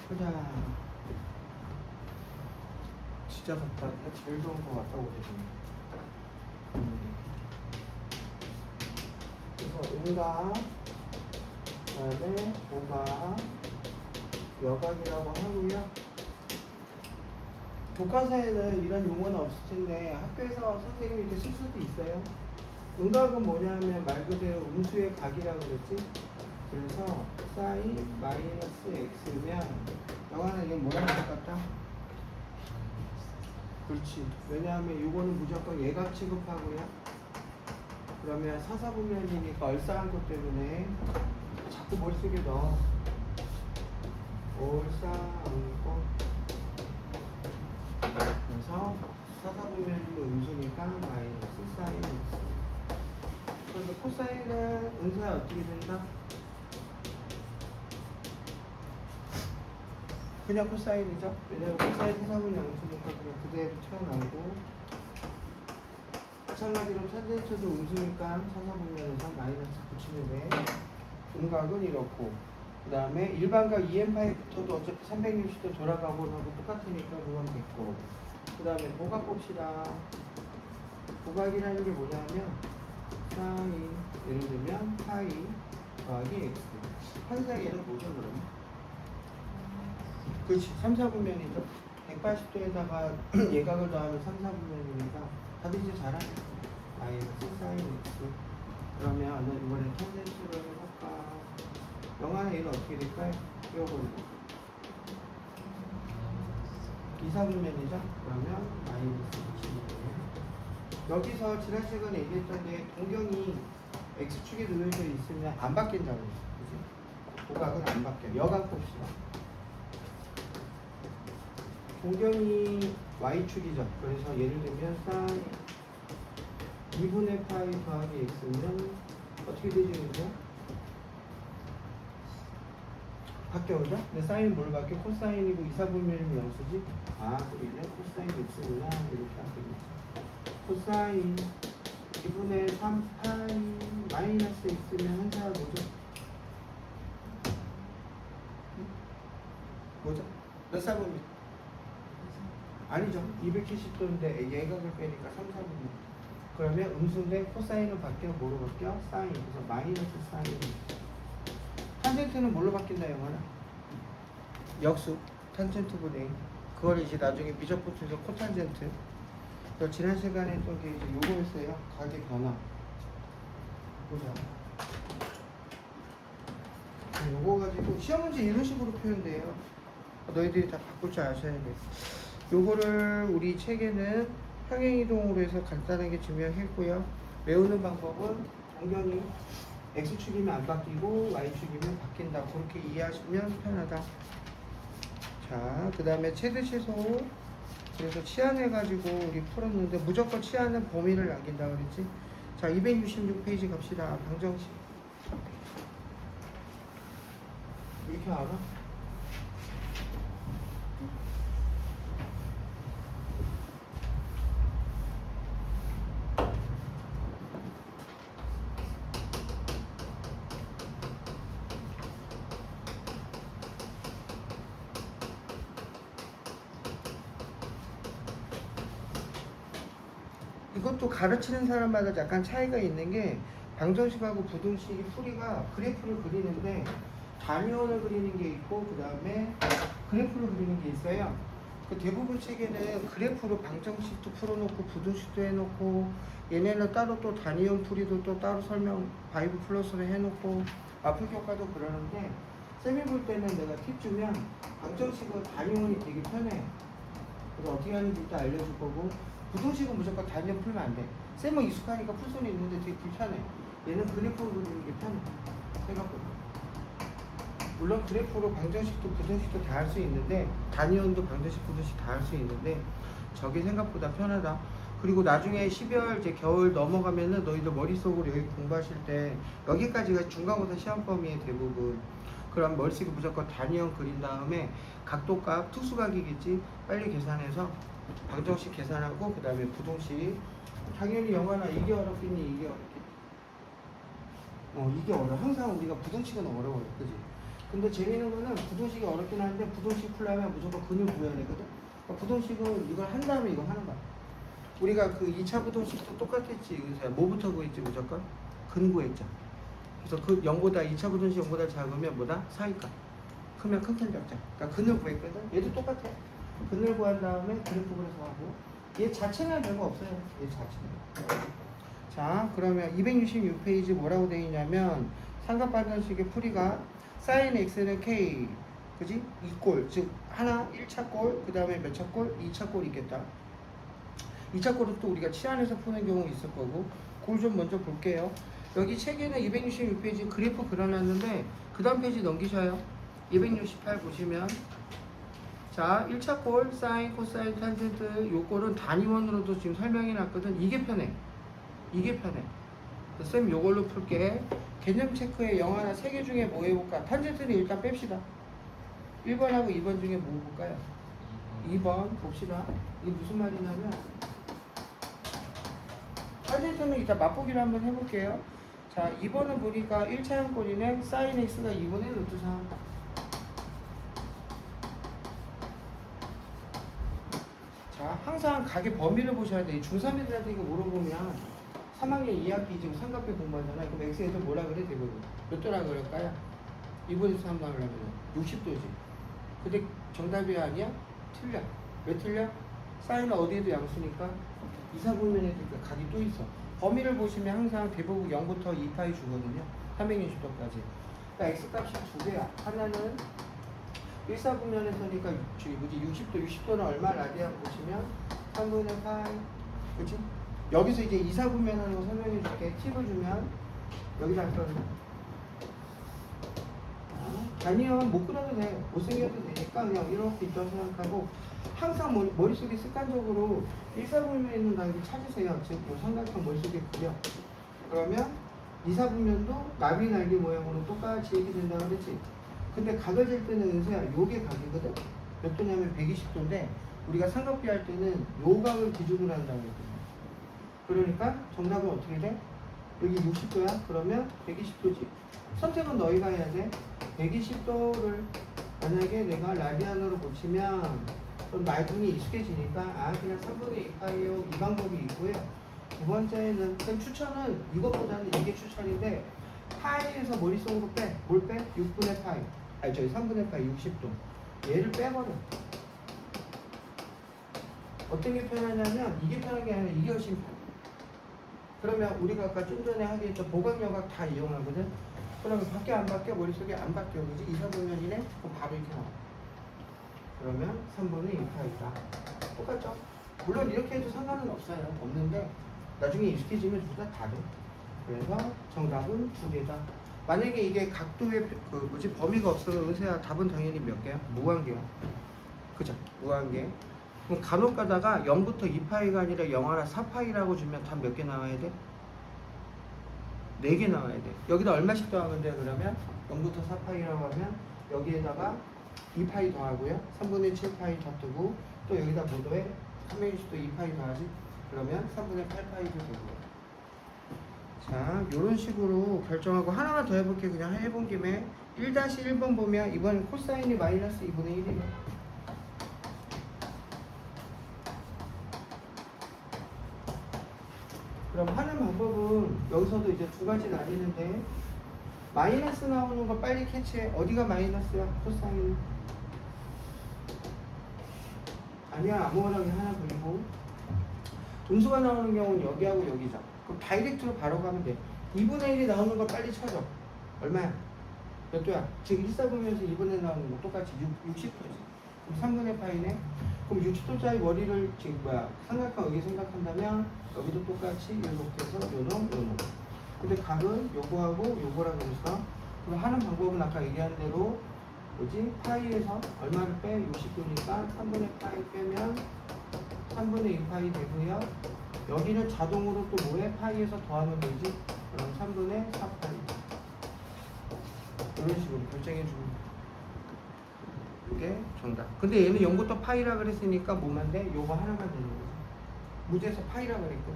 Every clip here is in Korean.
보자. 진짜 덥다. 제일 좋은 거 같다고 그러더니. 그래서 음각, 그다음에 오각, 여각이라고 하고요. 교과서에는 이런 용어는 없을 텐데 학교에서 선생님이 이렇게 쓸 수도 있어요. 음각은 뭐냐면 말 그대로 음수의 각이라고 그랬지. 그래서 사인 마이너스 x면 영화는 이게 뭐라고 할까? 그렇지. 왜냐하면 이거는 무조건 예각 취급하고요. 그러면 사사분면이니까 얼싸한 것 때문에 자꾸 머릿속에 넣어. 얼싸안고. 그래서 사사분면이면 음수니까 마이너스 사인 x. 그런데 코사인은 음수가 어떻게 된다? 그냥 코사인이죠. 왜냐면 코사인 사사분 양수니까 그냥 그대로 튀어나오고, 마찬가지로 탄젠트도 음수니까 사사분면에서 마이너스 붙이면 돼. 음각은 이렇고, 그 다음에 일반각 EM5부터도 어차피 360도 돌아가고 하고 똑같으니까 그건 됐고, 그 다음에 보각 봅시다. 보각이라는 게 뭐냐면 사인, 예를 들면 파이 더하기 x. 한사계는 뭐죠 그러면? 그렇지. 3, 4분면이죠. 180도에다가 예각을 더하면 3, 4분면이니까 다들 이제 잘하네. 마이너스 사인 x. 그러면 이번에 탄젠트를 해볼까? 영화는 얘는 어떻게 될까요? 요거는 2, 4분면이죠. 그러면 마이너스 25. 여기서 지난 시간에 얘기했던 게 동경이 x축에 놓여져 있으면 안 바뀐다고 했어. 그치? 보각은 안 바뀌어. 여각 봅시다. 동경이 y축이죠. 그래서 예를 들면 사인 2분의 파이 더하기 x는 어떻게 되죠? 이제? 바뀌어오죠? 근데 사인은 뭘 바뀌어? 코사인이고 2, 4분면이면 영수지? 아, 그러네. 코사인 x구나. 이렇게 하겠죠. 코사인 2분의 3 파이 마이너스 x면 한자가 뭐죠? 뭐죠? 몇 사분면? 아니죠. 270도인데 예각을 빼니까 3, 4분면. 그러면 음수인데 코사인은 바뀌어 뭐로 바뀌어? 사인. 그래서 마이너스 사인. 탄젠트는 뭘로 바뀐다 영화는? 역수. 탄젠트분의 그걸 이제 나중에 미적분에서 코탄젠트. 그래서 지난 시간에 했던 게 이제 요거였어요. 각의 변화. 보자. 요거 가지고 시험 문제 이런 식으로 표현돼요. 너희들이 다 바꿀 줄 아셔야 돼. 요거를 우리 책에는 평행이동으로 해서 간단하게 증명했고요. 외우는 방법은 동경이 x축이면 안 바뀌고 y축이면 바뀐다. 그렇게 이해하시면 편하다. 자, 그 다음에 최대 최소. 그래서 치환해가지고 우리 풀었는데 무조건 치환은 범위를 남긴다 그랬지. 자, 266페이지 갑시다. 방정식. 이렇게 알아? 이것도 가르치는 사람마다 약간 차이가 있는 게 방정식하고 부등식이 풀이가 그래프를 그리는데 단위원을 그리는 게 있고 그 다음에 그래프를 그리는 게 있어요. 그 대부분 책에는 그래프로 방정식도 풀어놓고 부등식도 해놓고 얘네는 따로 또 단위원 풀이도 또 따로 설명 바이브 플러스로 해놓고 마플 교과도 그러는데 쌤이 볼 때는 내가 팁 주면 방정식은 단위원이 되게 편해. 그래서 어떻게 하는지 일단 알려줄 거고 부등식은 무조건 단위원 풀면 안 돼. 쌤은 익숙하니까 풀 수는 있는데 되게 불편해. 얘는 그래프로 그리는 게 편해. 생각보다. 물론 그래프로 방정식도 부등식도 다 할 수 있는데 단위원도 방정식 부등식 다 할 수 있는데 저게 생각보다 편하다. 그리고 나중에 12월 이제 겨울 넘어가면은 너희들 머릿속으로 여기 공부하실 때 여기까지가 중간고사 시험 범위의 대부분. 그럼 머릿속에 무조건 단위원 그린 다음에 각도값 특수각이겠지 빨리 계산해서 방정식 계산하고 그 다음에 부등식. 당연히 영화나 이게 어렵겠니? 이게 어렵겠니? 이게 어려워. 항상 우리가 부등식은 어려워요. 그지? 근데 재미있는 거는 부동식이 어렵긴 한데 부동식 풀려면 무조건 근을 구해야 되거든. 그러니까 부동식은 이걸 한 다음에 이거 하는 거야. 우리가 그 2차 부동식도 똑같았지. 그래서 뭐부터 구했지 무조건? 근 구했죠. 그래서 그 0보다 2차 부동식 0보다 작으면 뭐다? 사이값. 크면 큰편 적자. 그러니까 근을 구했거든. 얘도 똑같아. 근을 구한 다음에 그래프 그래서 하고 얘 자체는 별거 없어요. 얘 자체는. 자, 그러면 266페이지 뭐라고 되어 있냐면 삼각반전식의 풀이가 sin x는 k, 그지? 2골, 즉 하나 1차 골, 그 다음에 몇 차 골? 2차 골이 있겠다. 2차 골은 또 우리가 치안에서 푸는 경우 있을 거고 그걸 좀 먼저 볼게요. 여기 책에는 266페이지 그래프 그려놨는데 그 다음 페이지 넘기셔요. 268 보시면 자 1차 골, 사인, 코사인, 탄젠트 요 골은 단위원으로도 지금 설명해 놨거든. 이게 편해. 이게 편해. 쌤 요걸로 풀게. 개념 체크에 영어 하나 3개 중에 뭐 해볼까? 탄젠트는 일단 뺍시다. 1번하고 2번 중에 뭐 볼까요? 2번 봅시다. 이게 무슨 말이냐면 탄젠트는 이따 맛보기를 한번 해볼게요. 자 2번은 보니까 1차형 꼴이네. 사인 x가 2분의 루트 3. 자 항상 각의 범위를 보셔야 돼. 중3애들한테 이거 물어보면 3학년 2학기 지금 삼각비 공부하잖아. 그럼 x에서 뭐라 그래 대부분? 몇 도라 그럴까요? 2분의 3 나오려면 60도지. 근데 정답이 아니야? 틀려. 왜 틀려? 사인은 어디에도 양수니까 이사분면에도 각이 또 있어. 범위를 보시면 항상 대부분 0부터 2파이 주거든요. 360도까지. 그러니까 x값이 두 개야. 하나는 1사분면에서니까 저기 뭐지 60도는 얼마 라디안 보시면 3분의 파이. 그치? 여기서 이제 이사분면하는 거 설명해 줄게. 팁을 주면 여기다 할 거는 아니면 못 그려도 돼. 못생겨도 되니까 그냥 이렇게 있다고 생각하고 항상 머릿속에 습관적으로 일사분면에 있는 단계 찾으세요. 즉, 요 삼각형 머릿속에 그려. 그러면 이사분면도 나비 날개 모양으로 똑같이 이렇게 된다고 그랬지. 근데 각을 잴 때는 은수야, 요게 각이거든? 몇 도냐면 120도인데 우리가 삼각비 할 때는 요 각을 기준으로 한다고 했거든. 그러니까 정답은 어떻게 돼? 여기 60도야? 그러면 120도지. 선택은 너희가 해야 돼. 120도를 만약에 내가 라디안으로 고치면 좀 말문이 익숙해지니까 그냥 3분의 2파이요 이 방법이 있고요. 두 번째는 쌤 추천은 이것보다는 이게 추천인데 파이에서 머릿속으로 빼. 뭘 빼? 6분의 파이. 저희 3분의 파이 60도. 얘를 빼버려. 어떤 게 편하냐면 이게 편한 게 아니라 이게 훨씬 편해. 그러면 우리가 아까 좀 전에 하기했던 보강여각 다 이용하거든. 그러면 바뀌어 안 바뀌어? 머릿속에 안 바뀌어. 그지? 이사분면이네? 그럼 바로 이렇게 나와. 그러면 3분의 2파이다. 똑같죠? 물론 이렇게 해도 상관은 없어요. 없는데 나중에 익숙해지면 둘 다 다르. 그래서 정답은 두 개다. 만약에 이게 각도의 범위가 없으면 은세야 답은 당연히 몇 개야? 무한개야. 그죠? 무한개. 그럼 간혹 가다가 0부터 2파이가 아니라 0하나 4파이라고 주면 답 몇 개 나와야 돼? 4개 나와야 돼. 여기다 얼마씩 더하면 돼? 그러면 0부터 4파이라고 하면 여기에다가 2파이 더하고요. 3분의 7파이 더 뜨고 또 여기다 뭐 더해? 360도 2파이 더하지? 그러면 3분의 8파이도 되고요. 자, 요런 식으로 결정하고 하나만 더 해볼게. 그냥 해본 김에 1-1번 보면 이번 코사인이 마이너스 2분의 1이네. 그럼 하는 방법은 여기서도 이제 두 가지 나뉘는데 마이너스 나오는 거 빨리 캐치해. 어디가 마이너스야? 코사인. 아니야, 아무거나 그냥 하나 그리고 음수가 나오는 경우는 여기하고 여기죠. 그럼 다이렉트로 바로 가면 돼. 2분의 1이 나오는 걸 빨리 찾아. 얼마야? 몇 도야? 즉 1사분면에서 2분의 나오는 거 똑같이 60도지. 그럼 3분의 파이네. 그럼 60도짜리 머리를 지금 삼각형 여기 생각한다면 여기도 똑같이 이렇게 해서 요놈. 근데 각은 요거하고 요거라고 해서 그럼 하는 방법은 아까 얘기한 대로 뭐지? 파이에서 얼마를 빼? 60도니까 3분의 파이 빼면 3분의 2파이 되고요. 여기는 자동으로 또 뭐해? 파이에서 더하면 되지? 그럼 3분의 4파이. 이런 식으로 결정해주면 돼. 이게 정답. 근데 얘는 0부터 파이라 그랬으니까 뭐만 돼? 요거 하나만 되는 거지. 문제에서 파이라 그랬거든.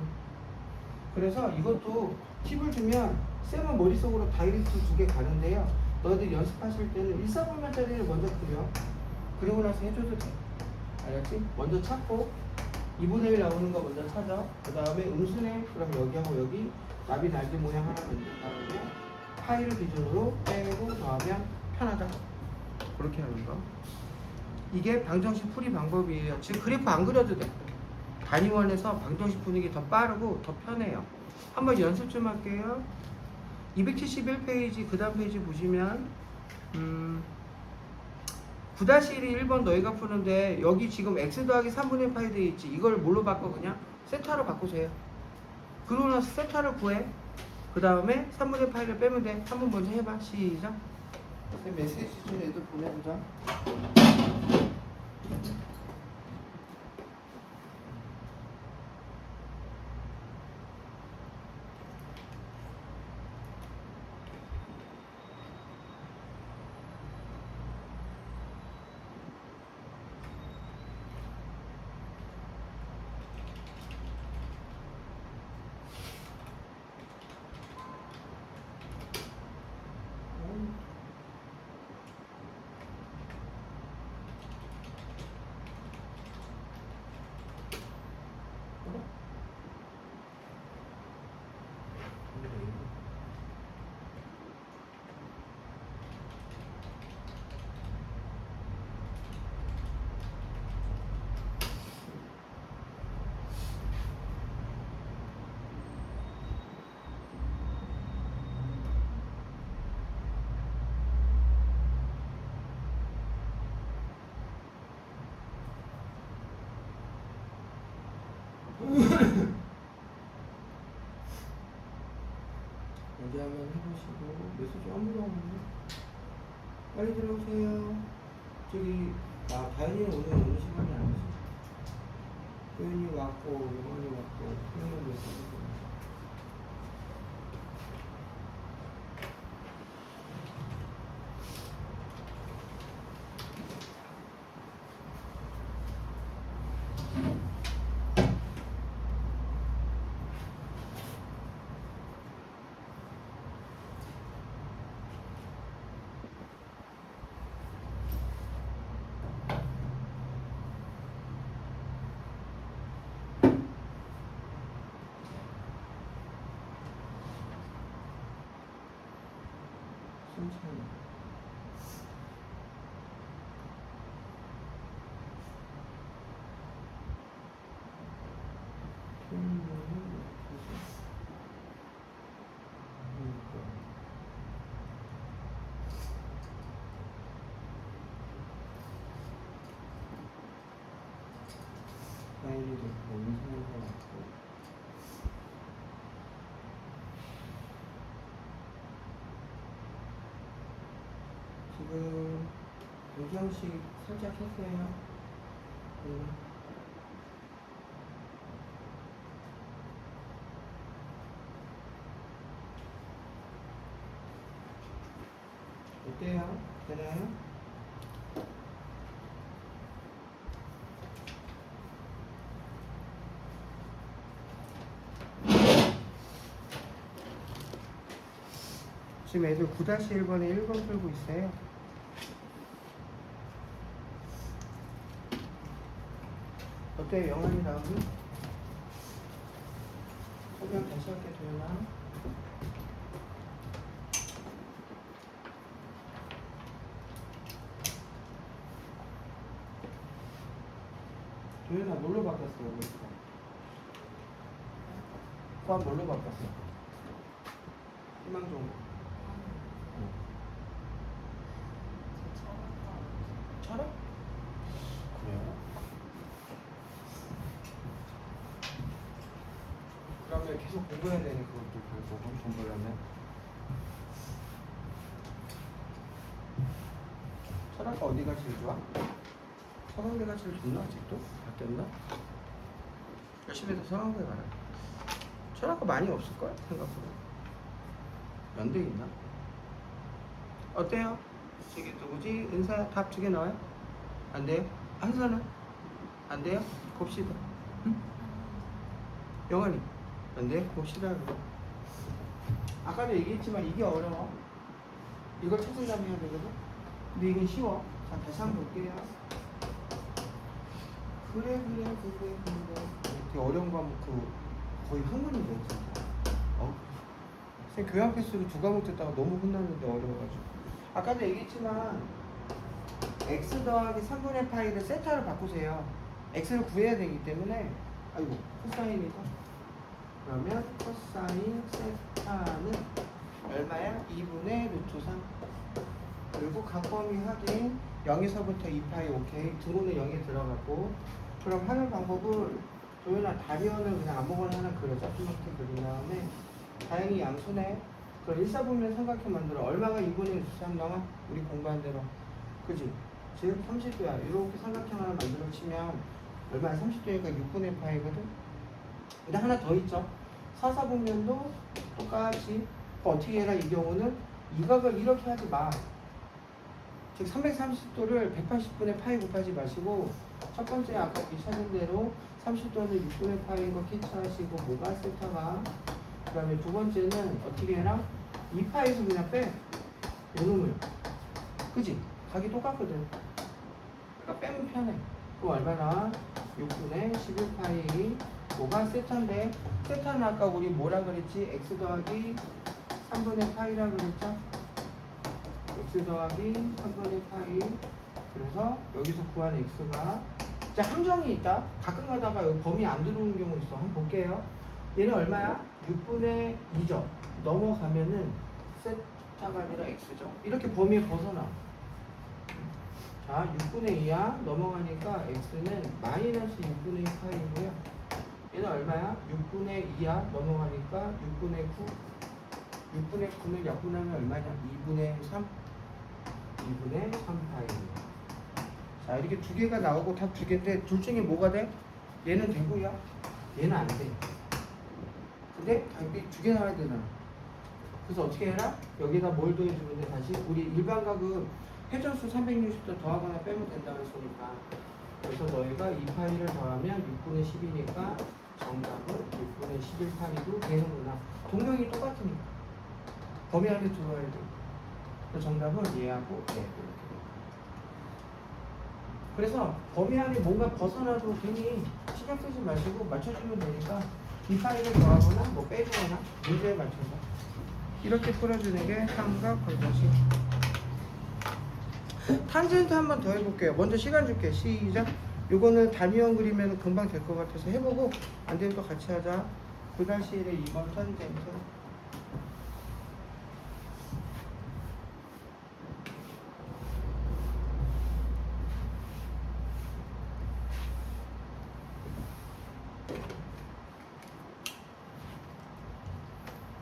그래서 이것도 팁을 주면 쌤은 머릿속으로 다이렉트 2개 가는데요. 너희들 연습하실 때는 1,4분면짜리를 먼저 그려. 그리고 나서 해줘도 돼. 알았지? 먼저 찾고 2분의 1 나오는 거 먼저 찾아. 그 다음에 음수네. 그럼 여기하고 여기 나비 날개 모양 하나 만든다고 파이를 기준으로 빼고 더하면 편하다. 그렇게 하는 거. 이게 방정식 풀이 방법이에요. 지금 그래프 안 그려도 돼. 단위원에서 방정식 푸는 게 더 빠르고 더 편해요. 한번 연습 좀 할게요. 271페이지 그 다음 페이지 보시면 9-1이 1번 너희가 푸는데 여기 지금 x 더하기 3분의 파이 돼 있지. 이걸 뭘로 바꿔? 그냥 세타로 바꾸세요. 그러고 나서 세타를 구해. 그 다음에 3분의 파이를 빼면 돼. 한번 먼저 해봐. 시작. 메시지 좀 애들 보내보자. 여기 한번 해보시고 메시지 아무도 없네. 빨리 들어오세요. 저기 다현이는 오늘 시간이 아니지. 도현이 왔고 영환이 왔고 형은 메시지. 천천히. 파일이 됐고 인쇄가 왔고 지금 방정식 살짝 했어요. 어때요? 되나요? 지금 애들 9-1번에 1번 풀고 있어요. 어때요? 영환이 나오니? 소변 다시 할게 도현아. 도현아 뭘로 바꿨어? 포함 뭘로 바꿨어? 희망정보. 철학? 그래요? 그러면 계속 공부해야 되는 그것도 결국은 공부하면 철학과 어디가 제일 좋아? 서강대가 제일 좋나 아직도? 바뀌었나? 열심히 해서 서강대 가라. 철학과 많이 없을걸? 생각보다. 연대 있나? 어때요? 저기 누구지? 은사 답 2개 나와요? 안 돼요? 한사는? 안 돼요? 봅시다. 응? 영환이 안 돼요? 봅시다. 아까도 얘기했지만 이게 어려워. 이걸 찾으려면 해야 되거든. 근데 이건 쉬워. 자, 다시 한번 볼게요. 그래. 되게 어려운 과목 거의 한문인데 진짜. 선생님 교양 패스로 2과목 듣다가 너무 혼났는데 어려워가지고. 아까도 얘기했지만 x 더하기 3분의 파이를 세타로 바꾸세요. x를 구해야 되기 때문에 아이고 코사인이다. 그러면 코사인 세타는 얼마야? 2분의 루트 3. 그리고 각범위 확인 0에서부터 2파이 오케이. 등호는 0에 들어가고. 그럼 하는 방법을 도현아 다리언을 그냥 아무거나 하나 그려. 짜증나게 그린 다음에 다행히 양수네. 그럼 1사분면 삼각형 만들어. 얼마가 2분의 루트 3 나와? 우리 공부한 대로. 그지? 즉 30도야. 이렇게 삼각형 하나 만들어 치면 얼마야? 30도니까 6분의 파이거든. 근데 하나 더 있죠. 4사분면도 똑같이. 어떻게 해라? 이 경우는 이 각을 이렇게 하지 마. 즉 330도를 180분의 파이 곱하지 마시고 첫 번째 아까 찾은 대로 30도는 6분의 파이인 거 캐치하시고 뭐가 세타가. 그 다음에 두 번째는 어떻게 해라? 2파이에서 그냥 빼. 요놈을. 그지? 각이 똑같거든. 그러니까 빼면 편해. 그럼 얼마나? 6분의 11파이. 뭐가 세타인데? 세타는 아까 우리 뭐라 그랬지? x 더하기 3분의 파이라 그랬죠? x 더하기 3분의 파이. 그래서 여기서 구한 x가 자 함정이 있다. 가끔 가다가 여기 범위 안 들어오는 경우 있어. 한번 볼게요. 얘는 얼마야? 6분의 2죠. 넘어가면은 세타가 아니라 x죠. 이렇게 범위에 벗어나. 자 6분의 2야. 넘어가니까 x는 마이너스 6분의 2 파이고요. 얘는 얼마야? 6분의 2야. 넘어가니까 6분의 9. 6분의 9는 약분하면 얼마냐? 2분의 3. 2분의 3파이. 자 이렇게 두 개가 나오고 다 두 개인데 둘 중에 뭐가 돼? 얘는 되고요. 얘는 안 돼. 근데 답이 두 개 나와야 되잖아. 그래서 어떻게 해라? 여기다 뭘 더해주면 돼? 다시 우리 일반각은 회전수 360도 더하거나 빼면 된다고 했으니까. 그래서 너희가 이 파이를 더하면 6분의 10이니까 정답은 6분의 11파이도 되는구나. 동명이 똑같으니까. 범위 안에 들어와야 돼. 그래서 정답은 얘하고 얘. 그래서 범위 안에 뭔가 벗어나도 괜히 신경 쓰지 마시고 맞춰주면 되니까 이 파일을 더하거나 뭐 빼주거나 문제에 맞춰서 이렇게 풀어주는 게 삼각 걸것이. 탄젠트 한번 더 해볼게요. 먼저 시간 줄게. 시작. 요거는 단위형 그리면 금방 될 것 같아서 해보고 안 되면 또 같이 하자. 고달시일의 2번 탄젠트.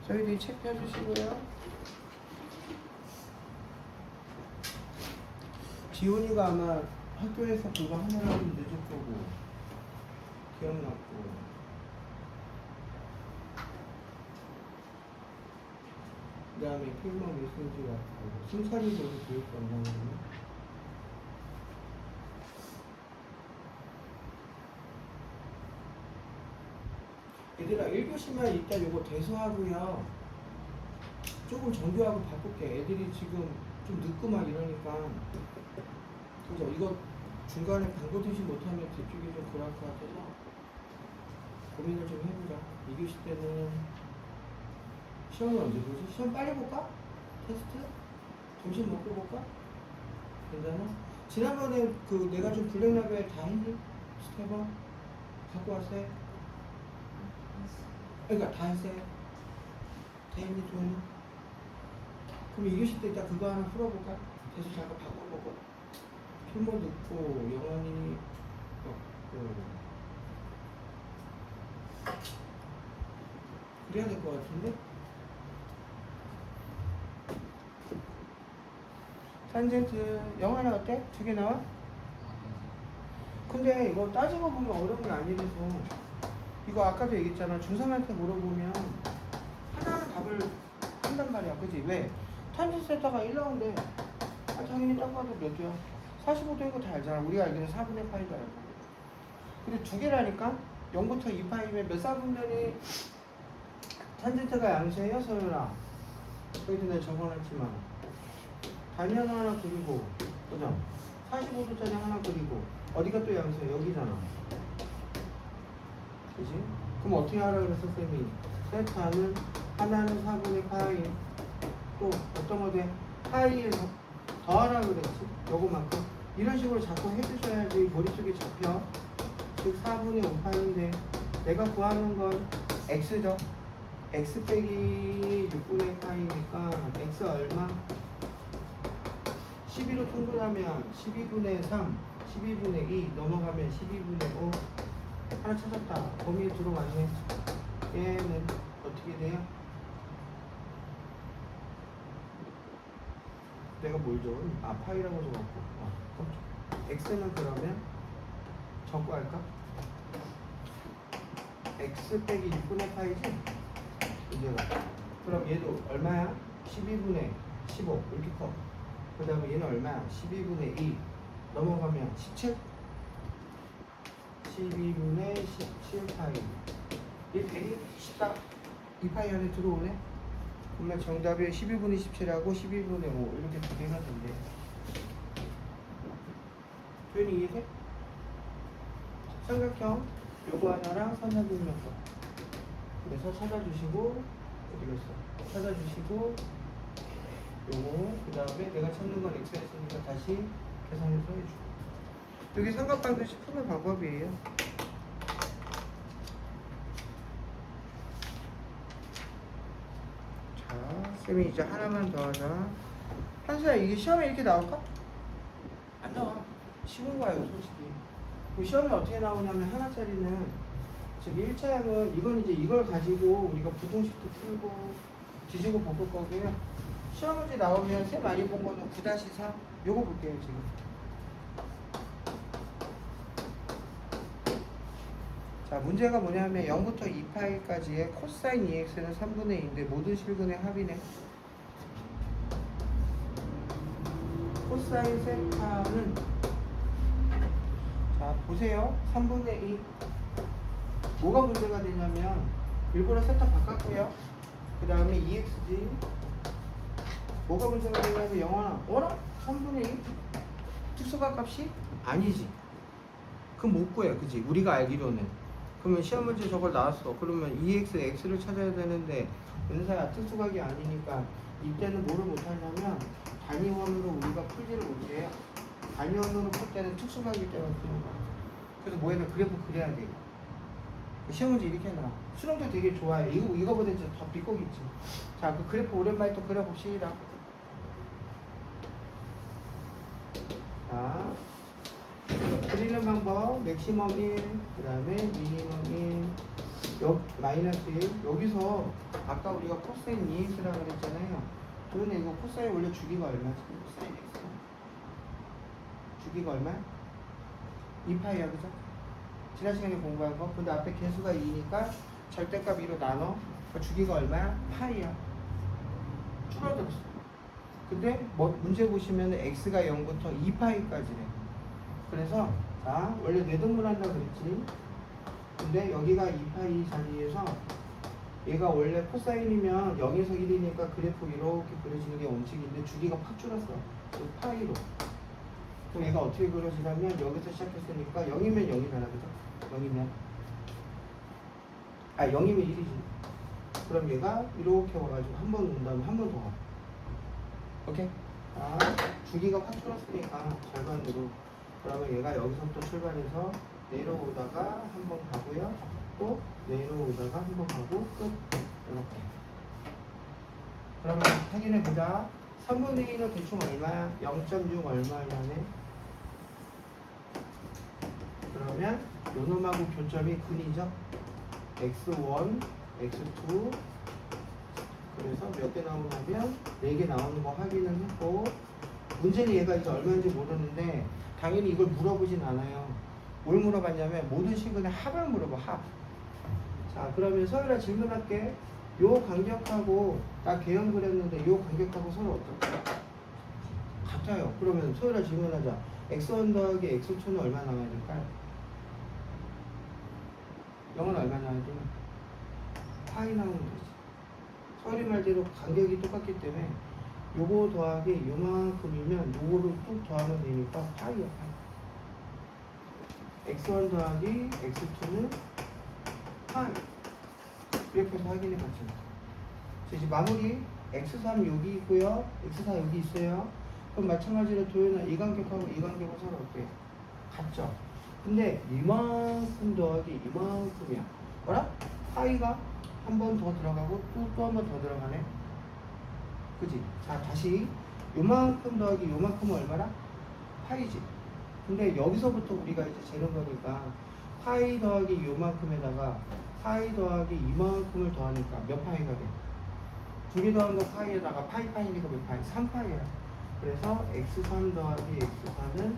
저희들이 책 펴주시고요. 지훈이가 아마 학교에서 그거 하느라고 늦을 거고 기억났고 그 다음에 필모 메시지 같고 순찰이도 교육도 안 나오거든요. 얘들아 1교시만 이따 요거 대수하고요. 조금 정교하고 바꿀게. 애들이 지금 좀 늦고 막 이러니까. 그죠? 이거 중간에 방구 대시 못하면 뒤쪽이 좀 그럴 것 같아서 고민을 좀 해보자. 2교시 때는 시험을 언제 보지? 시험 빨리 볼까? 테스트? 점심 먹고 볼까? 괜찮아? 지난번에 그 내가 좀 블랙라벨 다 했니? 스테버? 갖고 왔어요? 그러니까 다 했어요? 다 했니? 좋니? 그럼 2교시 때 일단 그거 하나 풀어볼까? 대수 잠깐 바꿔보고 필모 넣고 영원히 그래야 될 것 같은데? 탄젠트 영화는 어때? 2개 나와? 근데 이거 따지고 보면 어려운 게 아니라서 이거 아까도 얘기했잖아. 중3한테 물어보면 하나는 답을 한단 말이야. 그지? 왜? 탄젠트 세타가 1 나온대. 아, 당연히 딱 봐도 몇 개야? 45도인 거 다 알잖아. 우리가 알기는 4분의 파이도 알고. 근데 2개라니까? 0부터 2파이면 몇 사분면이 탄젠트가 양수예요? 서연아? 거기도 내가 적어놨지만 단위원 하나 그리고, 그죠? 45도짜리 하나 그리고, 어디가 또 양수야? 여기잖아. 그지? 그럼 어떻게 하라 그랬어, 쌤이? 세타는 하나는 4분의 파이, 또 어떤 거 돼? 파이에서 더하라 그랬지? 요거만큼. 이런 식으로 자꾸 해주셔야지 머릿속에 잡혀. 즉 4분의 5파인데 내가 구하는 건 x죠. x 빼기 6분의 파이니까 x 얼마? 12로 통분하면 12분의 3, 12분의 2 넘어가면 12분의 5 하나 찾았다. 범위에 들어왔네. 얘는 어떻게 돼요? 내가 뭘 줘? 아, 파이라고 적었고. x는 그러면 적고 할까? x 빼기 6분의 파이지? 문제가. 그럼 얘도 얼마야? 12분의 15 이렇게 커. 그 다음에 얘는 얼마야? 12분의 2 넘어가면 17? 12분의 17파이. 얘 되게 쉽다. 2파이 안에 들어오네? 그러면 정답이 12분의 17하고 12분의 5 이렇게 두 개가 된대. 표현이 이해돼? 삼각형 요거 하나랑 선상등면서 그래서 찾아주시고 어디 갔어? 찾아주시고 요거 그 다음에 내가 찾는 건 x였으니까 다시 계산해서 해주고. 여기 삼각방정식 푸는 방법이에요. 자, 쌤이 이제 하나만 더 하자. 한수야, 이게 시험에 이렇게 나올까? 안 나와. 쉬운 거예요, 솔직히. 그 시험에 어떻게 나오냐면 하나짜리는 저기 1차형은 이건 이제 이걸 가지고 우리가 부등식도 풀고 뒤지고 볶을 거고요. 시험 문제 나오면 쌤 많이 본 거는 9-4 요거 볼게요 지금. 자, 문제가 뭐냐면 0부터 2파이까지의 코사인 2x는 3분의 2인데 모든 실근의 합이네. 코사인 세타는 자 보세요. 3분의 2 뭐가 문제가 되냐면 일부러 세타 바꿨고요. 그 다음에 2x지. 뭐가 문제가 되냐면 영원아 어라? 3분의 2? 특수가 값이? 아니지. 그럼 못 구해. 그지? 우리가 알기로는. 그러면 시험 문제 저걸 나왔어. 그러면 2x, x를 찾아야 되는데 은사야 특수각이 아니니까 이때는 뭐를 못하냐면 단위원으로 우리가 풀지를 못해요. 단위원으로 풀 때는 특수각일 때만 푸는 거야. 그래서 뭐 해야 돼? 그래프 그려야 돼. 시험 문제 이렇게 나와. 수능도 되게 좋아해. 이거보다 이제 더 비꼬기 있지. 자, 그 그래프 오랜만에 또 그려봅시다. 자, 그리는 방법 맥시멈 1, 그 다음에 미니멈 1, 마이너스 1. 여기서 아까 우리가 코사인 2x라고 그랬잖아요. 그러면 이거 코사인 원래 주기가 얼마지? 코사인 x 주기가 얼마야? 2파이야, 그죠? 지난 시간에 공부한 거. 근데 앞에 개수가 2니까 절대값 2로 나눠. 그러니까 주기가 얼마야? 파이야. 줄어들었어. 근데 뭐 문제 보시면 x가 0부터 2파이까지래. 그래서 자 원래 뇌등분한다 그랬지. 근데 여기가 2파이 자리에서 얘가 원래 코사인이면 0에서 1이니까 그래프 이렇게 그려지는 게 원칙인데 주기가 팍 줄었어. 그 파이로. 그럼 얘가 어떻게 그려지냐면 여기서 시작했으니까 0이면 0이잖아, 그죠? 0이면 0이면 1이지. 그럼 얘가 이렇게 와가지고 한 번 온 다음에 한 번 더 가. 오케이? 주기가 확 줄었으니까 절반으로. 그러면 얘가 여기서부터 출발해서 내려오다가 한 번 가고요. 또 내려오다가 한 번 가고 끝. 이렇게. 그러면 확인해 보자. 3분의 2는 대충 얼마야? 0.6 얼마냐네. 그러면 요 놈하고 교점이 근이죠. x1, x2. 그래서 몇 개 나오냐면 4개 나오는 거 확인을 했고, 문제는 얘가 이제 얼마인지 모르는데 당연히 이걸 물어보진 않아요. 뭘 물어봤냐면 모든 시근의 합을 물어봐. 합. 자, 그러면 서율아 질문할게. 요 간격하고 나 개형 그렸는데 요 간격하고 서로 어떨까? 같아요. 그러면 서율아 질문하자. x1 더하기 x2는 얼마 나와야 될까요? 0은 얼마 나와야 돼? 파이 나오면 되지. 서율이 말대로 간격이 똑같기 때문에 요거 더하기 요만큼이면 요거를 뚝 더하면 되니까 파이야. x1 더하기 x2는 파이. 이렇게 해서 확인해 봤죠. 이제 마무리. x3 여기 있고요. x4 여기 있어요. 그럼 마찬가지로 도현아 이 간격하고 이 간격은 서로 어때요? 같죠? 근데 이만큼 더하기 이만큼이야. 뭐라? 파이가 한 번 더 들어가고 또 한 번 더 들어가네. 그지? 자, 다시 요만큼 더하기 요만큼은 얼마나? 파이지. 근데 여기서부터 우리가 이제 재는 거니까 파이 더하기 요만큼에다가 파이 더하기 이만큼을 더하니까 몇 파이가 돼? 두 개 더한 거 파이에다가 파이니까 몇 파이? 3파이야. 그래서 x3 더하기 x4는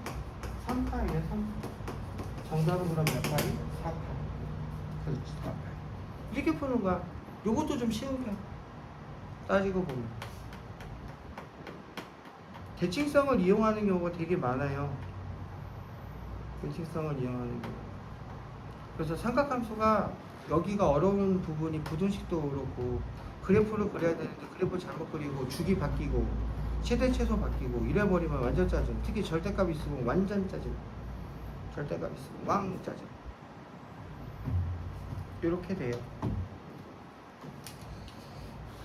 3파이야. 3파이. 정답은 그럼 몇 파이? 4파이. 그렇지, 4파이. 이렇게 푸는 거야. 요것도 좀 쉬운 편. 따지고 보면. 대칭성을 이용하는 경우가 되게 많아요. 대칭성을 이용하는 경우. 그래서 삼각함수가 여기가 어려운 부분이 부등식도 그렇고 그래프를 그려야 되는데 그래프 잘못 그리고 주기 바뀌고 최대 최소 바뀌고 이래버리면 완전 짜증. 특히 절대값 있으면 완전 짜증. 절대값 있으면 왕 짜증. 이렇게 돼요.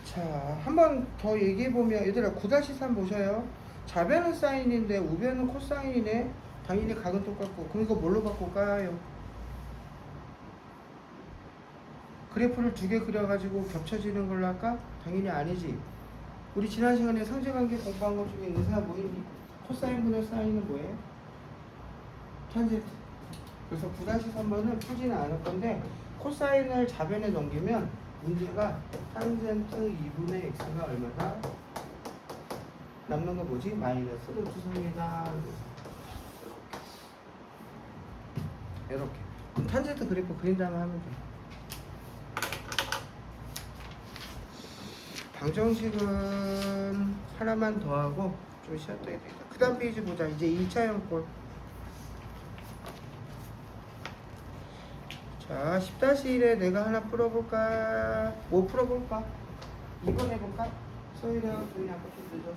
자, 한 번 더 얘기해보면 얘들아 9-3 보셔요. 좌변은 사인인데 우변은 코사인이네. 당연히 각은 똑같고 그럼 이거 뭘로 바꿀까요? 그래프를 두 개 그려가지고 겹쳐지는 걸로 할까? 당연히 아니지. 우리 지난 시간에 상대관계 공부한 것 중에 의사 뭐니? 코사인분의 사인은 뭐예요? 탄젠트. 그래서 9-3번은 풀지는 않을 건데 코사인을 좌변에 넘기면 문제가 탄젠트 2분의 x가 얼마다? 남는 거 뭐지? 마이너스로 주성이다. 이렇게. 그럼 탄젠트 그래프 그린 다음에 하면 돼. 방정식은 하나만 더 하고 좀 쉬었다 해야 되겠다. 그 다음 페이지 보자. 이제 2차형 꼴. 자, 10-1에 내가 하나 풀어볼까? 뭐 풀어볼까? 2번 해볼까? 소희랑 도현이 아까 좀 늦어서.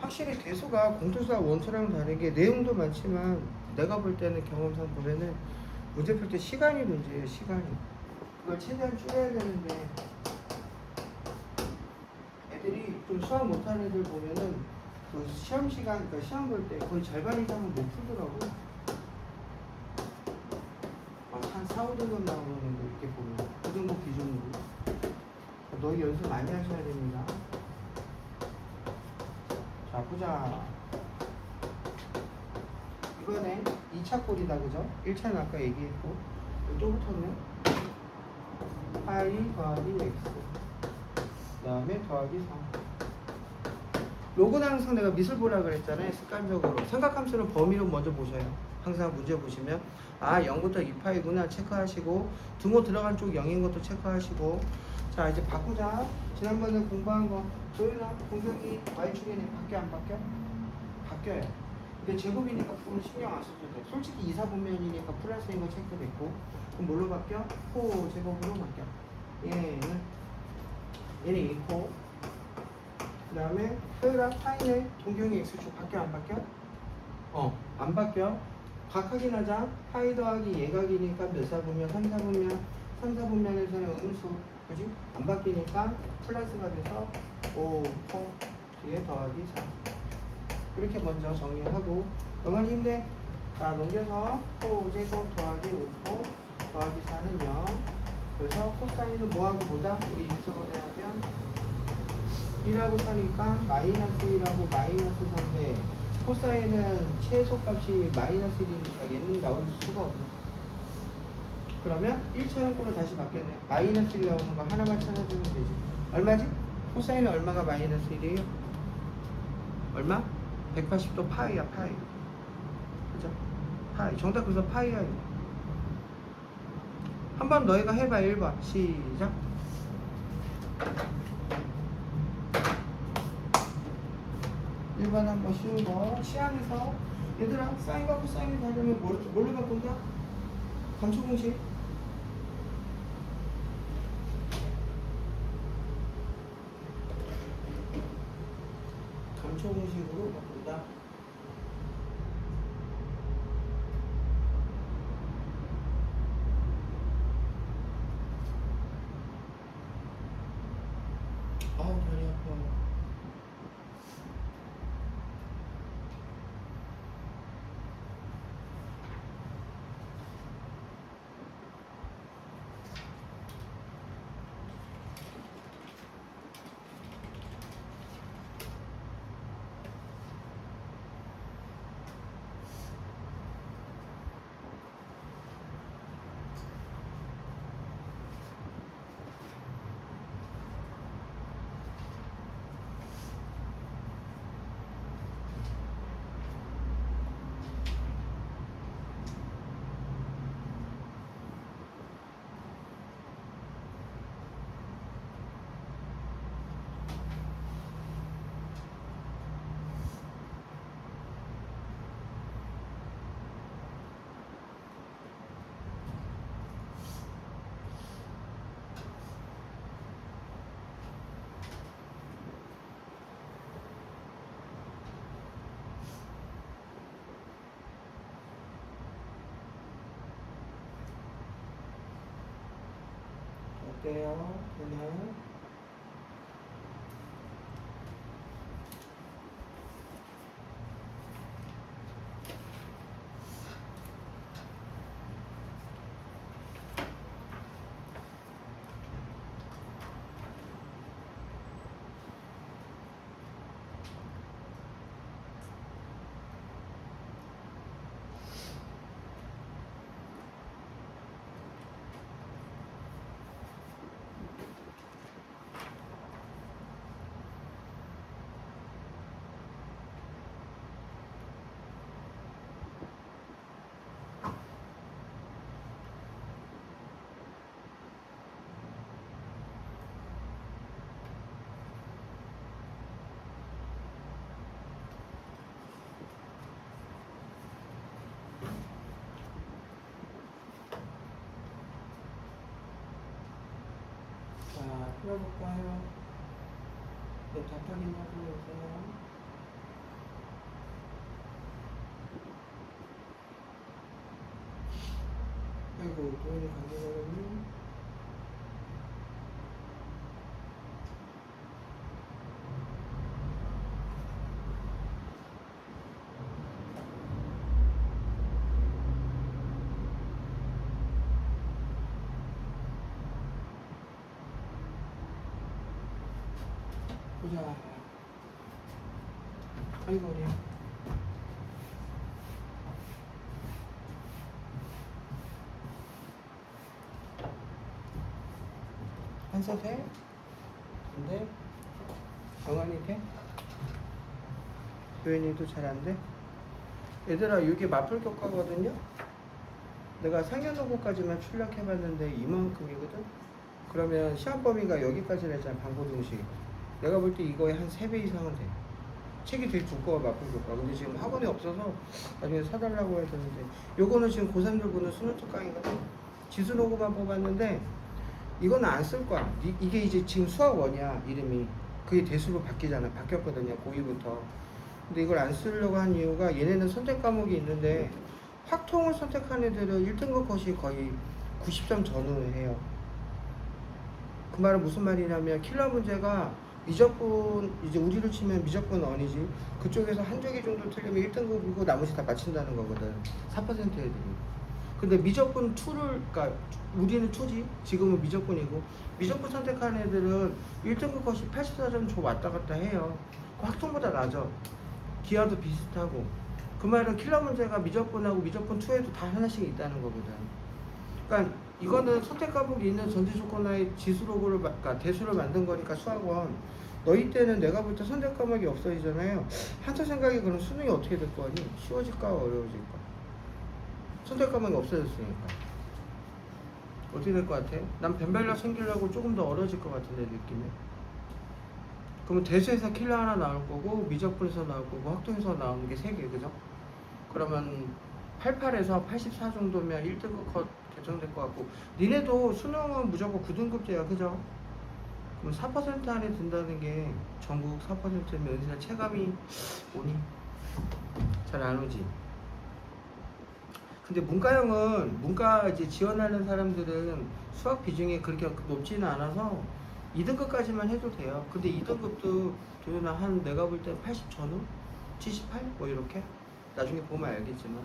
확실히 대수가 공통수와 원수랑 다르게 내용도 많지만 내가 볼 때는 경험상 보면은 문제 풀 때 시간이 문제예요. 시간이. 그걸 최대한 줄여야 되는데 애들이 좀 수학 못하는 애들 보면은 그 시험 시간, 그러니까 시험 볼 때 거의 절반 이상은 못 풀더라고. 한 4-5등급 나오는 애들 이렇게 보면 그 정도 기준으로 너희 연습 많이 하셔야 됩니다. 자, 보자. 이번에 2차 꼴이다, 그죠? 1차는 아까 얘기했고 또 붙었네. 파이 더하기 x 그 다음에 더하기 3. 요거는 항상 내가 미술 보라 그랬잖아요. 습관적으로 삼각함수는 범위로 먼저 보셔요. 항상 문제 보시면 0부터 2파이구나 체크하시고 등호 들어간 쪽 0인 것도 체크하시고. 자, 이제 바꾸자. 지난번에 공부한 거 조윤아 공격이 y축에는 바뀌어 안 바뀌어? 바뀌어요. 근데 제곱이니까 그건 신경 안 써도 돼. 솔직히 2사분면이니까 플러스인 거 체크됐고. 그럼 뭘로 바뀌어? 코 제곱으로 바뀌어. 얘는 2코. 그 다음에 소유랑 파이네 동경이 x축 바뀌어 안 바뀌어? 안 바뀌어. 각 확인하자. 파이 더하기 예각이니까 몇 사분면? 3사분면. 3사분면에서는 음수. 그지? 안 바뀌니까 플러스가 돼서 5, 4 뒤에 더하기 4. 이렇게 먼저 정리하고 영원히 힘내. 자, 넘겨서 5제곱 더하기 5코 더하기 4는 0. 그래서 코사인은 뭐하고 보다? 우리 인수분해 하면 1하고 4니까 마이너스 1하고 마이너스 3인데 코사인은 최소값이 마이너스 1이니까 얘는 나올 수가 없네. 그러면 1차형 꼴로 다시 바뀌었네. 마이너스 1 나오는 거 하나만 찾아주면 되지. 얼마지? 코사인은 얼마가 마이너스 1이에요? 얼마? 180도 파이야, 파이. 그죠? 파이. 정답 그래서 파이야. 한번 너희가 해봐. 1번 시작. 한번 쉬운 거. 치안에서 얘들아 사인과 코사인이 다르면 뭘로 바꾼다? 감초 공식. 감초 공식으로 바꾼다. 아우 다리 아파. 어때요? 되나요? 자, 풀어볼까요? 네, 답하기만 풀어보세요. 아이고, 도현이 감기 걸렸니? 보자. 아이고, 어려. 한서 돼? 안 돼? 정한이 돼? 도현이도 잘 안 돼? 얘들아, 이게 마플 교과거든요? 내가 상현호고까지만 출력해봤는데 이만큼이거든? 그러면 시험 범위가 여기까지 냈잖아, 방고등식. 내가 볼 때 이거에 한 3배 이상은 돼. 책이 되게 두꺼워, 마플 교과. 근데 지금 학원이 없어서 나중에 사달라고 해야 되는데, 요거는 지금 고3들 보는 수능 특강이거든? 지수노고만 뽑았는데, 이거는 안 쓸 거야. 이게 이제 지금 수학 원이야, 이름이. 그게 대수로 바뀌잖아. 바뀌었거든요, 고2부터. 근데 이걸 안 쓰려고 한 이유가 얘네는 선택 과목이 있는데 확통을 선택한 애들은 1등급 컷이 거의 90점 전후를 해요. 그 말은 무슨 말이냐면 킬러 문제가 미적분, 이제 우리로 치면 미적분 언이지, 그쪽에서 한 조기 정도 틀리면 1등급이고 나머지 다 맞춘다는 거거든, 4% 애들이. 근데 미적분 2를, 그러니까 우리는 2지, 지금은 미적분이고, 미적분 선택한 애들은 1등급 컷이 84점 줘 왔다 갔다 해요. 확통보다 낮아. 기하도 비슷하고. 그 말은 킬러 문제가 미적분하고 미적분 2에도 다 하나씩 있다는 거거든. 그러니까 이거는 선택 과목이 있는 전제 조건하에 지수로그를, 그러니까 대수를 만든 거니까 수학원. 너희 때는 내가 볼 때 선택 과목이 없어지잖아요. 한터 생각이 그럼 수능이 어떻게 될 거니? 쉬워질까 어려워질까? 선택 과목이 없어졌으니까 어떻게 될 것 같아? 난 벤발력 생기려고 조금 더 어려워질 것 같은데, 느낌이. 그러면 대수에서 킬러 하나 나올 거고, 미적분에서 나올 거고, 확통에서 나오는 게 3개, 그죠? 그러면 88에서 84 정도면 1등급 컷 결정될 것 같고, 니네도 수능은 무조건 9등급제야, 그죠? 그럼 4% 안에 든다는 게 전국 4%면 은진아 체감이 오니? 잘 안 오지? 근데 문과형은 문과 이제 지원하는 사람들은 수학 비중이 그렇게 높지는 않아서 2등급까지만 해도 돼요. 근데 2등급도 도연아 한 내가 볼 때 80 전후? 78? 뭐 이렇게? 나중에 보면 알겠지만.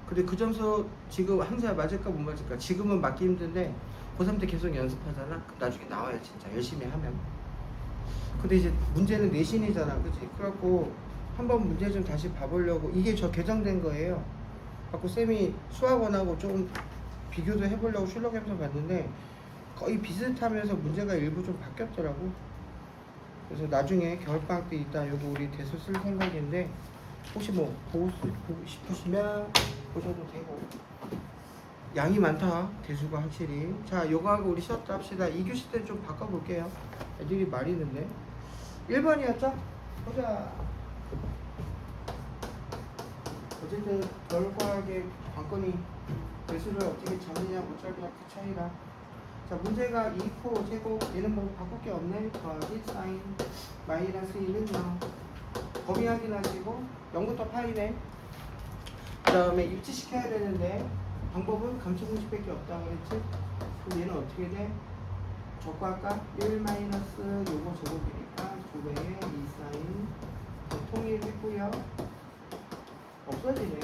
근데 그 점수 지금 항상 맞을까 못 맞을까? 지금은 맞기 힘든데 고3 때 계속 연습하잖아? 나중에 나와요 진짜 열심히 하면. 근데 이제 문제는 내신이잖아, 그치? 그래갖고 한번 문제 좀 다시 봐보려고. 이게 저 개정된 거예요. 갖고 쌤이 수학원하고 좀 비교도 해보려고 출력해서 봤는데 거의 비슷하면서 문제가 일부 좀 바뀌었더라고. 그래서 나중에 겨울방학 때 이따 요거 우리 대수 쓸 생각인데 혹시 뭐 보고 싶으시면 보셔도 되고. 양이 많다 대수가 확실히. 자, 요거하고 우리 쉬었다 합시다. 2교시 때 좀 바꿔볼게요. 애들이 많이 있는데 1번이었죠? 보자. 어쨌든 겨울과학의 관건이 대수를 어떻게 잡느냐 못 잡느냐 그 차이라. 자, 문제가 2코 제곱, 얘는 뭐 바꿀 게 없네. 더하기 사인 마이너스 1은 0. 범위 확인하시고 0부터 파이네. 그 다음에 일치시켜야 되는데 방법은 감초 공식밖에 없다고 그랬지? 그럼 얘는 어떻게 돼? 적과가 1 마이너스 요거 제곱이니까 2배의 2 사인 통일했고요. 없어지네.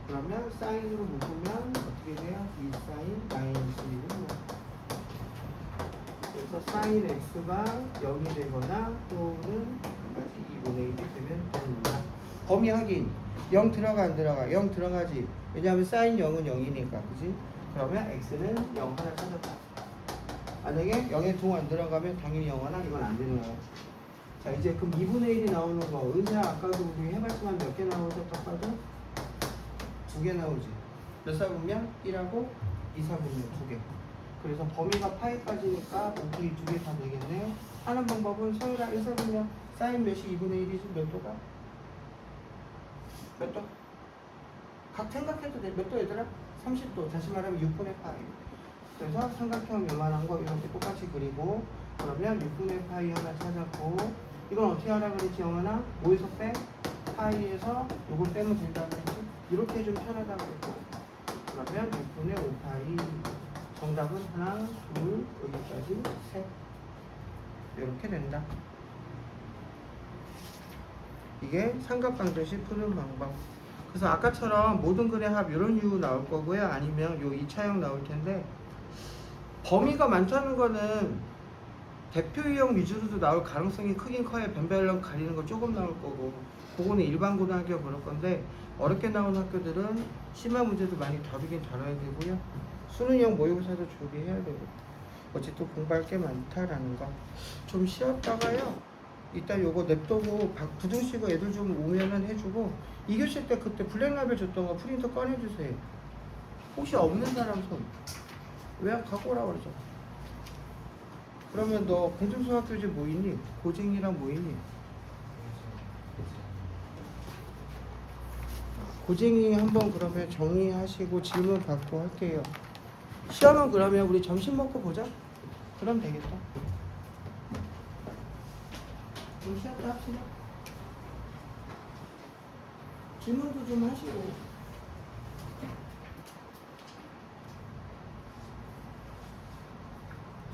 그러면 사인으로 묶으면 어떻게 돼요? 2 사인 마이너스 1은 그래서 사인 x가 0이 되거나 또는 2분의 1이 되면 됩니다. 범위 확인. 0 들어가 안 들어가? 0 들어가지. 왜냐하면 사인 0은 0이니까, 그지? 그러면 x는 0 하나 찾았다. 만약에 0에 동 안 들어가면 당연히 0 하나, 이건 안 되는 거예요. 자, 이제 그럼 2분의 1이 나오는 거. 은사 아까도 우리 해봤지만 몇 개 나오죠? 딱 봐도 2개 나오지. 몇 사분면? 1하고 2 사분면 2개. 그래서 범위가 파이까지니까 오케이 2개 다 되겠네. 하는 방법은 서울아 1 사분면 사인 몇이 2분의 1이지? 몇 도가? 몇 도? 각 생각해도 돼. 몇 도 얘들아? 30도. 다시 말하면 6분의 파이. 그래서 삼각형 요만한 거 이렇게 똑같이 그리고 그러면 6분의 파이 하나 찾았고 이건 어떻게 하라 그랬지 영원아? 5에서 빼? 파이에서 요걸 빼면 된다고 그랬지? 이렇게 좀 편하다고 그랬고 그러면 6분의 5파이 정답은 하나, 둘, 여기까지 셋 이렇게 된다. 이게 삼각방정식 푸는 방법. 그래서 아까처럼 모든 글의 합 이런 이유 나올 거고요. 아니면 요 2차형 나올 텐데 범위가 많다는 거는 대표 유형 위주로도 나올 가능성이 크긴 커요. 변별력 가리는 거 조금 나올 거고 그거는 일반 고등학교 그럴 건데 어렵게 나온 학교들은 심화 문제도 많이 다루긴 다뤄야 되고요. 수능형 모의고사도 준비해야 되고 어쨌든 공부할 게 많다라는 거. 좀 쉬었다가요. 이따 요거 냅두고 부등식으로 애들 좀 오면은 해주고 2교시 때 그때 블랙라벨 줬던 거 프린터 꺼내주세요. 혹시 없는 사람 손 왜 갖고 오라고 그러죠? 그러면 너 공중수학교재 뭐 있니? 고쟁이랑 뭐 있니? 고쟁이 한번 그러면 정리하시고 질문 받고 할게요. 시험은 그러면 우리 점심 먹고 보자. 그럼 되겠다. 좀 쉬었다 합시다. 질문도 좀 하시고.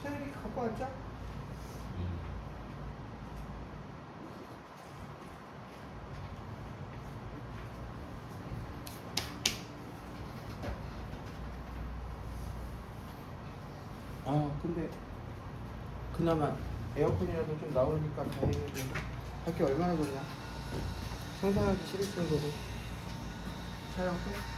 세율이 갖고 왔죠? 근데 그나마 에어컨이라도 좀 나오니까 다행이고 밖에 얼마나 그러냐 상상하기 싫을 정도로 촬영 끝.